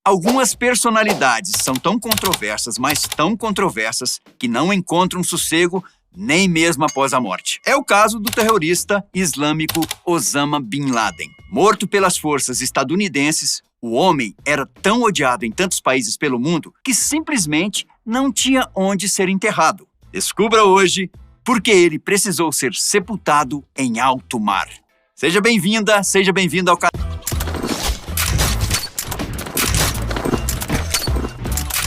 Algumas personalidades são tão controversas, mas tão controversas, que não encontram sossego nem mesmo após a morte. É o caso do terrorista islâmico Osama Bin Laden. Morto pelas forças estadunidenses, o homem era tão odiado em tantos países pelo mundo que simplesmente não tinha onde ser enterrado. Descubra hoje por que ele precisou ser sepultado em alto mar. Seja bem-vinda, seja bem-vindo ao canal.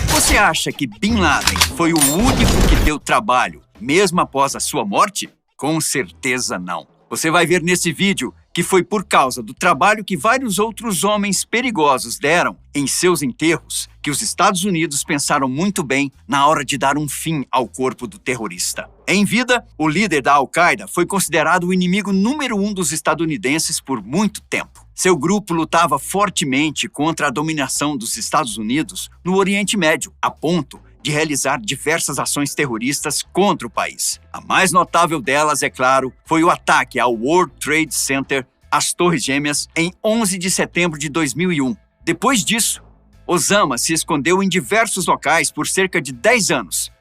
Você acha que Bin Laden foi o único que deu trabalho, mesmo após a sua morte? Com certeza não. Você vai ver nesse vídeo que foi por causa do trabalho que vários outros homens perigosos deram em seus enterros que os Estados Unidos pensaram muito bem na hora de dar um fim ao corpo do terrorista. Em vida, o líder da Al-Qaeda foi considerado o inimigo número 1 dos estadunidenses por muito tempo. Seu grupo lutava fortemente contra a dominação dos Estados Unidos no Oriente Médio, a ponto de realizar diversas ações terroristas contra o país. A mais notável delas, é claro, foi o ataque ao World Trade Center, as Torres Gêmeas, em 11 de setembro de 2001. Depois disso, Osama se escondeu em diversos locais por cerca de 10 anos,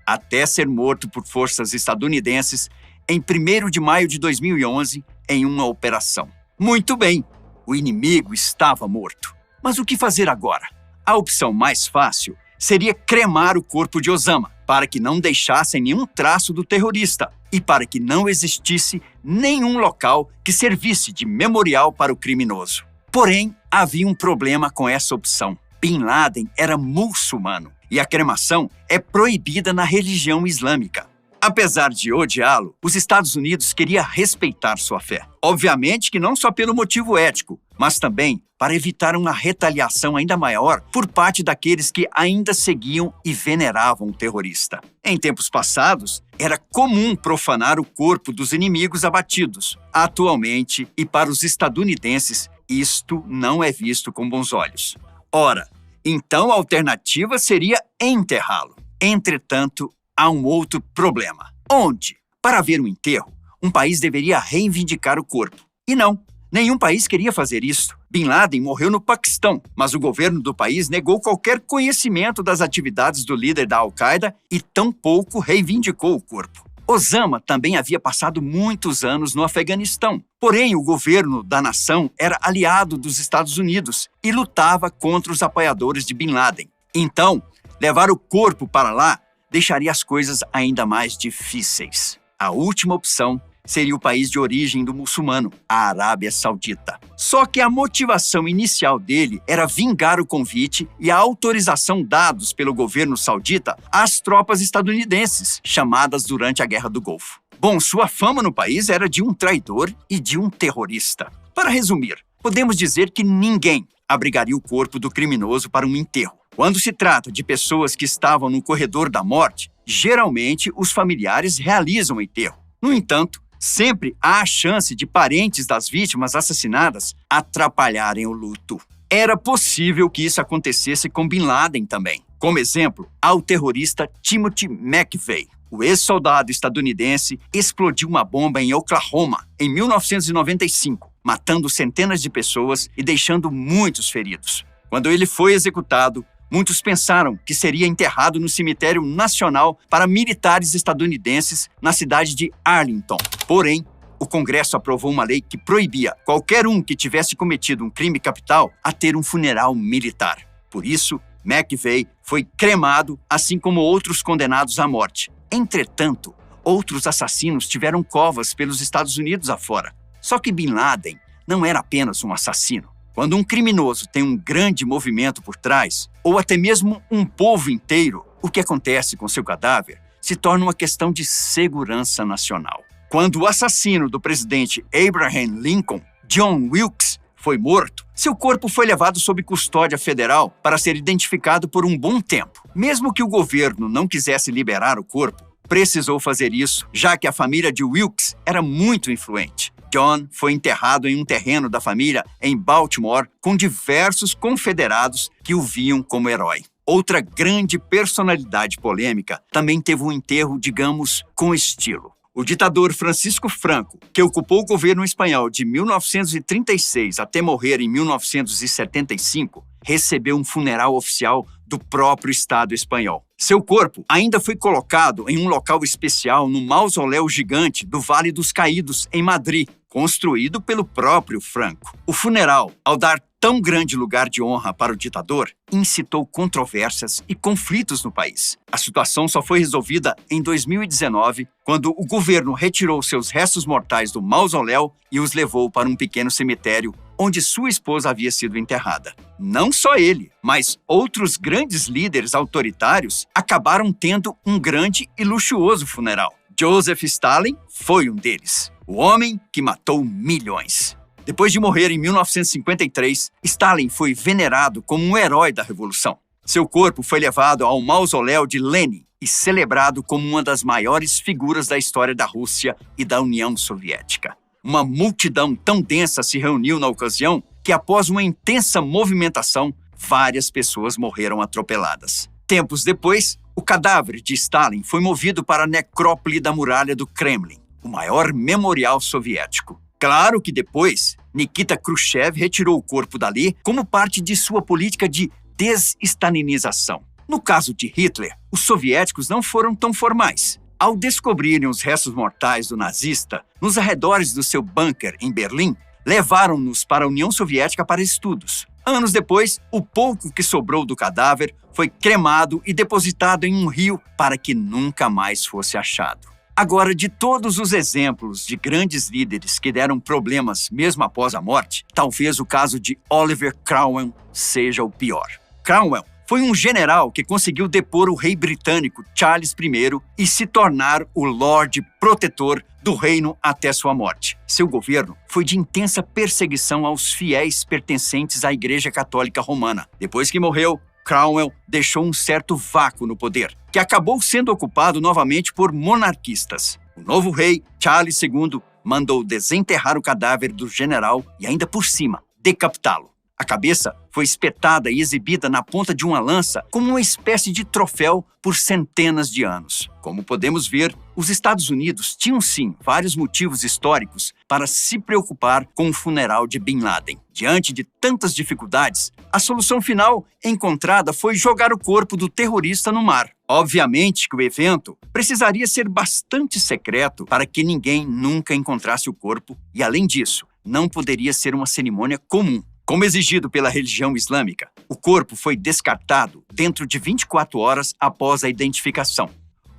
até ser morto por forças estadunidenses em 1º de maio de 2011 em uma operação. Muito bem, o inimigo estava morto. Mas o que fazer agora? A opção mais fácil seria cremar o corpo de Osama, para que não deixassem nenhum traço do terrorista e para que não existisse nenhum local que servisse de memorial para o criminoso. Porém, havia um problema com essa opção. Bin Laden era muçulmano e a cremação é proibida na religião islâmica. Apesar de odiá-lo, os Estados Unidos queriam respeitar sua fé. Obviamente que não só pelo motivo ético, mas também para evitar uma retaliação ainda maior por parte daqueles que ainda seguiam e veneravam o terrorista. Em tempos passados, era comum profanar o corpo dos inimigos abatidos. Atualmente, e para os estadunidenses, isto não é visto com bons olhos. Ora, então a alternativa seria enterrá-lo. Entretanto, há um outro problema. Onde? Para haver um enterro, um país deveria reivindicar o corpo. E não, nenhum país queria fazer isso. Bin Laden morreu no Paquistão, mas o governo do país negou qualquer conhecimento das atividades do líder da Al-Qaeda e tampouco reivindicou o corpo. Osama também havia passado muitos anos no Afeganistão. Porém, o governo da nação era aliado dos Estados Unidos e lutava contra os apoiadores de Bin Laden. Então, levar o corpo para lá deixaria as coisas ainda mais difíceis. A última opção seria o país de origem do muçulmano, a Arábia Saudita. Só que a motivação inicial dele era vingar o convite e a autorização dados pelo governo saudita às tropas estadunidenses, chamadas durante a Guerra do Golfo. Bom, sua fama no país era de um traidor e de um terrorista. Para resumir, podemos dizer que ninguém abrigaria o corpo do criminoso para um enterro. Quando se trata de pessoas que estavam no corredor da morte, geralmente os familiares realizam o enterro. No entanto, sempre há a chance de parentes das vítimas assassinadas atrapalharem o luto. Era possível que isso acontecesse com Bin Laden também. Como exemplo, há o terrorista Timothy McVeigh. O ex-soldado estadunidense explodiu uma bomba em Oklahoma em 1995, matando centenas de pessoas e deixando muitos feridos. Quando ele foi executado, muitos pensaram que seria enterrado no cemitério nacional para militares estadunidenses na cidade de Arlington. Porém, o Congresso aprovou uma lei que proibia qualquer um que tivesse cometido um crime capital a ter um funeral militar. Por isso, McVeigh foi cremado, assim como outros condenados à morte. Entretanto, outros assassinos tiveram covas pelos Estados Unidos afora. Só que Bin Laden não era apenas um assassino. Quando um criminoso tem um grande movimento por trás, ou até mesmo um povo inteiro, o que acontece com seu cadáver se torna uma questão de segurança nacional. Quando o assassino do presidente Abraham Lincoln, John Wilkes, foi morto, seu corpo foi levado sob custódia federal para ser identificado por um bom tempo. Mesmo que o governo não quisesse liberar o corpo, precisou fazer isso, já que a família de Wilkes era muito influente. John foi enterrado em um terreno da família em Baltimore com diversos confederados que o viam como herói. Outra grande personalidade polêmica também teve um enterro, digamos, com estilo. O ditador Francisco Franco, que ocupou o governo espanhol de 1936 até morrer em 1975, recebeu um funeral oficial do próprio Estado espanhol. Seu corpo ainda foi colocado em um local especial no mausoléu gigante do Vale dos Caídos, em Madrid, construído pelo próprio Franco. O funeral, ao dar tão grande lugar de honra para o ditador, incitou controvérsias e conflitos no país. A situação só foi resolvida em 2019, quando o governo retirou seus restos mortais do mausoléu e os levou para um pequeno cemitério onde sua esposa havia sido enterrada. Não só ele, mas outros grandes líderes autoritários acabaram tendo um grande e luxuoso funeral. Joseph Stalin foi um deles, o homem que matou milhões. Depois de morrer em 1953, Stalin foi venerado como um herói da Revolução. Seu corpo foi levado ao mausoléu de Lenin e celebrado como uma das maiores figuras da história da Rússia e da União Soviética. Uma multidão tão densa se reuniu na ocasião que, após uma intensa movimentação, várias pessoas morreram atropeladas. Tempos depois, o cadáver de Stalin foi movido para a necrópole da Muralha do Kremlin, o maior memorial soviético. Claro que depois, Nikita Khrushchev retirou o corpo dali como parte de sua política de desestalinização. No caso de Hitler, os soviéticos não foram tão formais. Ao descobrirem os restos mortais do nazista nos arredores do seu bunker em Berlim, levaram-nos para a União Soviética para estudos. Anos depois, o pouco que sobrou do cadáver foi cremado e depositado em um rio para que nunca mais fosse achado. Agora, de todos os exemplos de grandes líderes que deram problemas mesmo após a morte, talvez o caso de Oliver Cromwell seja o pior. Cromwell foi um general que conseguiu depor o rei britânico Charles I e se tornar o Lorde Protetor do reino até sua morte. Seu governo foi de intensa perseguição aos fiéis pertencentes à Igreja Católica Romana. Depois que morreu, Cromwell deixou um certo vácuo no poder, que acabou sendo ocupado novamente por monarquistas. O novo rei, Charles II, mandou desenterrar o cadáver do general e, ainda por cima, decapitá-lo. A cabeça foi espetada e exibida na ponta de uma lança como uma espécie de troféu por centenas de anos. Como podemos ver, os Estados Unidos tinham sim vários motivos históricos para se preocupar com o funeral de Bin Laden. Diante de tantas dificuldades, a solução final encontrada foi jogar o corpo do terrorista no mar. Obviamente que o evento precisaria ser bastante secreto para que ninguém nunca encontrasse o corpo e, além disso, não poderia ser uma cerimônia comum. Como exigido pela religião islâmica, o corpo foi descartado dentro de 24 horas após a identificação.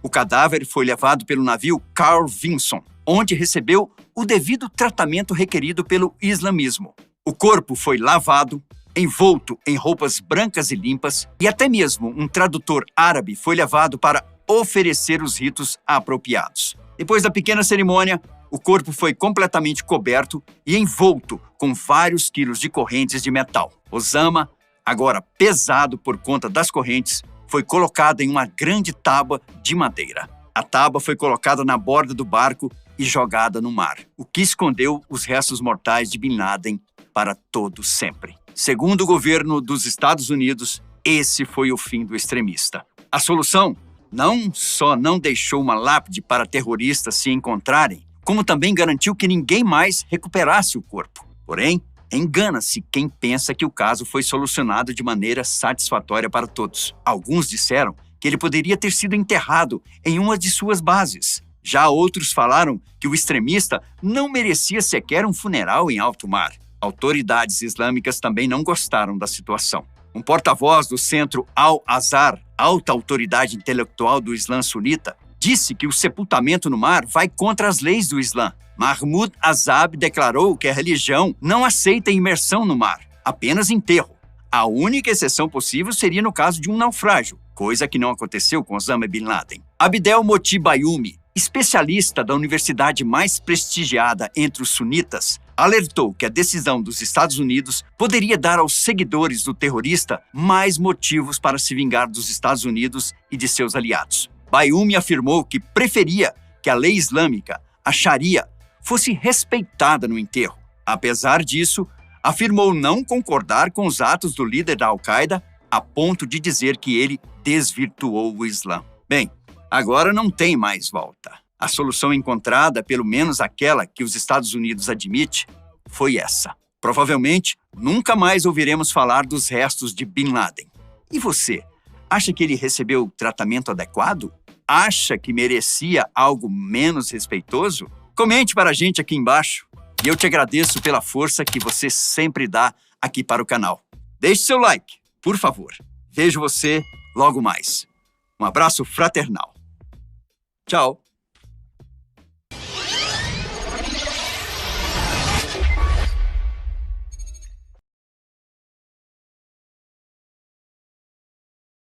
O cadáver foi levado pelo navio Carl Vinson, onde recebeu o devido tratamento requerido pelo islamismo. O corpo foi lavado, envolto em roupas brancas e limpas, e até mesmo um tradutor árabe foi levado para oferecer os ritos apropriados. Depois da pequena cerimônia, o corpo foi completamente coberto e envolto com vários quilos de correntes de metal. Osama, agora pesado por conta das correntes, foi colocado em uma grande tábua de madeira. A tábua foi colocada na borda do barco e jogada no mar, o que escondeu os restos mortais de Bin Laden para todo sempre. Segundo o governo dos Estados Unidos, esse foi o fim do extremista. A solução não só não deixou uma lápide para terroristas se encontrarem, como também garantiu que ninguém mais recuperasse o corpo. Porém, engana-se quem pensa que o caso foi solucionado de maneira satisfatória para todos. Alguns disseram que ele poderia ter sido enterrado em uma de suas bases. Já outros falaram que o extremista não merecia sequer um funeral em alto mar. Autoridades islâmicas também não gostaram da situação. Um porta-voz do Centro Al-Azhar, alta autoridade intelectual do Islã sunita, disse que o sepultamento no mar vai contra as leis do Islã. Mahmoud Azab declarou que a religião não aceita imersão no mar, apenas enterro. A única exceção possível seria no caso de um naufrágio, coisa que não aconteceu com Osama Bin Laden. Abdel Moti Bayoumi, especialista da universidade mais prestigiada entre os sunitas, alertou que a decisão dos Estados Unidos poderia dar aos seguidores do terrorista mais motivos para se vingar dos Estados Unidos e de seus aliados. Bayoumi afirmou que preferia que a lei islâmica, a Sharia, fosse respeitada no enterro. Apesar disso, afirmou não concordar com os atos do líder da Al-Qaeda a ponto de dizer que ele desvirtuou o Islã. Bem, agora não tem mais volta. A solução encontrada, pelo menos aquela que os Estados Unidos admite, foi essa. Provavelmente, nunca mais ouviremos falar dos restos de Bin Laden. E você? Acha que ele recebeu tratamento adequado? Acha que merecia algo menos respeitoso? Comente para a gente aqui embaixo. E eu te agradeço pela força que você sempre dá aqui para o canal. Deixe seu like, por favor. Vejo você logo mais. Um abraço fraternal. Tchau.